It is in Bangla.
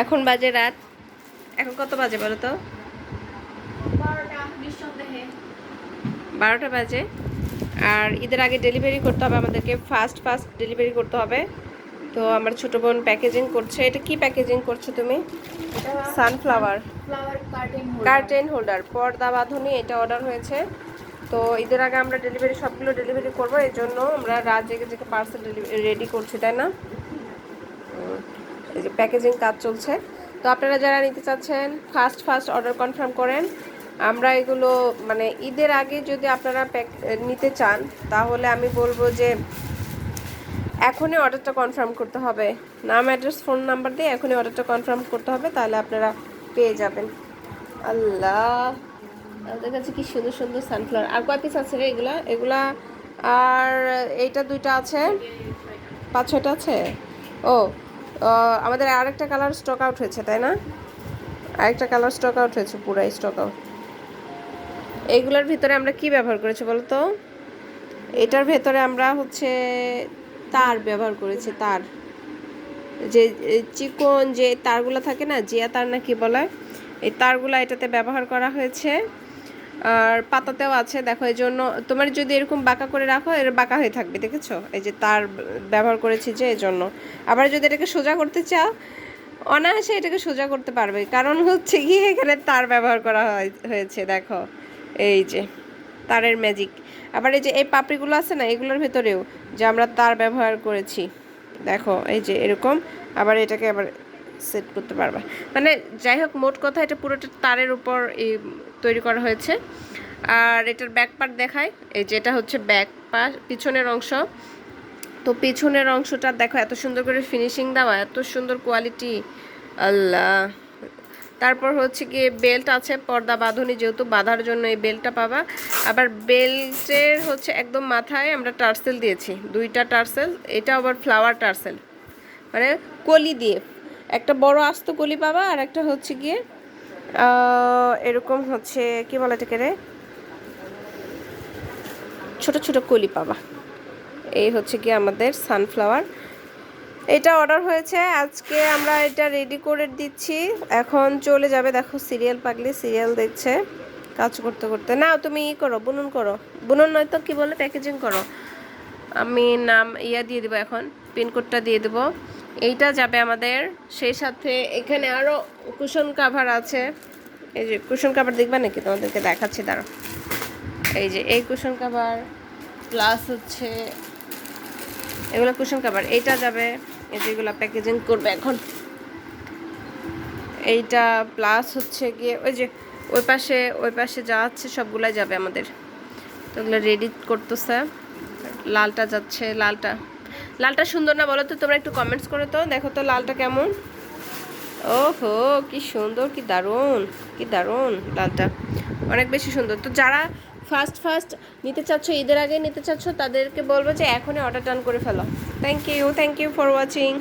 এখন বাজে রাত, এখন কত বাজে বলো তো? 12টা বাজে। আর ঈদের আগে ডেলিভারি করতে হবে আমাদেরকে, ফাস্ট ডেলিভারি করতে হবে। তো আমার ছোট বোন প্যাকেজিং করছে। এটা কি প্যাকেজিং করছো তুমি? সানফ্লাওয়ার কার্টেন হোল্ডার, পর্দা বাঁধনি, এটা অর্ডার হয়েছে। তো ঈদের আগে আমরা সবগুলো ডেলিভারি করবো, এই জন্য আমরা রাত জেগে জেগে পার্সেল রেডি করছি, তাই না? এই যে প্যাকেজিং কাজ চলছে। তো আপনারা যারা নিতে চাচ্ছেন ফাস্ট অর্ডার কনফার্ম করেন। আমরা এগুলো মানে ঈদের আগে যদি আপনারা নিতে চান, তাহলে আমি বলবো যে এখনই অর্ডারটা কনফার্ম করতে হবে। নাম, অ্যাড্রেস, ফোন নাম্বার দিয়ে এখনই অর্ডারটা কনফার্ম করতে হবে, তাহলে আপনারা পেয়ে যাবেন। আল্লাহ, আমাদের কাছে কি সুন্দর সুন্দর সানফ্লাওয়ার। আর কয় পিস আছে রে এগুলা? আর এইটা 2টা আছে, 5-6টা আছে। ও, আমাদের আরেকটা কালার স্টক আউট হয়েছে, তাই না? আরেকটা কালার স্টক আউট হয়েছে, পুরাই স্টক আউট। এইগুলোর ভিতরে আমরা কি ব্যবহার করেছি বলো তো? এটার ভেতরে আমরা হচ্ছে তার ব্যবহার করেছি, তার যে চিকন যে তারগুলো থাকে না, জিয়া তার না কি বলে, এই তারগুলো এটাতে ব্যবহার করা হয়েছে। আর পাতাতেও আছে, দেখো। এই জন্য তোমার যদি এরকম বাঁকা করে রাখো, এর বাঁকা হয়ে থাকবে, দেখেছো? এই যে তার ব্যবহার করেছি যে, এই জন্য। আবার যদি এটাকে সোজা করতে চাও, অনায়াসে এটাকে সোজা করতে পারবে, কারণ হচ্ছে কি এখানে তার ব্যবহার করা হয়েছে, দেখো এই যে তারের ম্যাজিক। আবার এই যে এই পাপড়িগুলো আছে না, এগুলোর ভেতরেও যে আমরা তার ব্যবহার করেছি, দেখো এই যে এরকম। আবার এটাকে আবার সেট করতে পারবা, মানে যাই হোক, মোট কথা এটা পুরোটা তারের উপর তৈরি করা হয়েছে। আর এটার ব্যাক পার্ট দেখায়, এই যে এটা হচ্ছে ব্যাক পার্ট, পিছনের অংশ। তো পিছনের অংশটা দেখো, এত সুন্দর করে ফিনিশিং দেওয়া, এত সুন্দর কোয়ালিটি, আল্লাহ। তারপর হচ্ছে গিয়ে বেল্ট আছে, পর্দা বাঁধনি, যেহেতু বাঁধার জন্য এই বেল্টটা পাবা। আবার বেল্টের হচ্ছে একদম মাথায় আমরা টার্সেল দিয়েছি, 2টা টার্সেল। এটা আবার ফ্লাওয়ার টার্সেল, মানে কলি দিয়ে একটা বড় আস্ত কলি পাবা, আর একটা হচ্ছে গিয়ে এরকম হচ্ছে কি বলে এটাকে রে, ছোট ছোট কলি পাবা। এই হচ্ছে কি আমাদের সানফ্লাওয়ার। এটা অর্ডার হয়েছে আজকে, আমরা এটা রেডি করে দিচ্ছি, এখন চলে যাবে। দেখো সিরিয়াল পাগলি সিরিয়াল দেখছে কাজ করতে করতে। না তুমি করো, বুনন করো, বুনন নয়তো কি বলে প্যাকেজিং করো। আমি নাম দিয়ে দেবো, এখন পিনকোডটা দিয়ে দেবো। এইটা যাবে আমাদের। সেই সাথে এখানে আরও কুশন কাভার আছে। এই যে কুশন কাভার দেখবা নাকি, তোমাদেরকে দেখাচ্ছি, দাঁড়াও। এই যে এই কুশন কাভার, প্লাস হচ্ছে এগুলো কুশন কাভার, এইটা যাবে। এই যেগুলো প্যাকেজিং করবে এখন, এইটা প্লাস হচ্ছে গিয়ে ওই পাশে যা আছে সবগুলাই যাবে আমাদের। তো ওগুলো রেডি করতেছে। লালটা যাচ্ছে, লালটা সুন্দর না বলো তো? তোমরা একটু কমেন্টস করো তো, দেখো তো লালটা কেমন। ওহো, কি সুন্দর, কি দারুণ লালটা, অনেক বেশি সুন্দর। তো যারা ফার্স্ট নিতে চাচ্ছ, ঈদের আগে নিতে চাচ্ছ, তাদেরকে বলবো যে এখনই অর্ডার ডান করে ফেলো। Thank you for watching.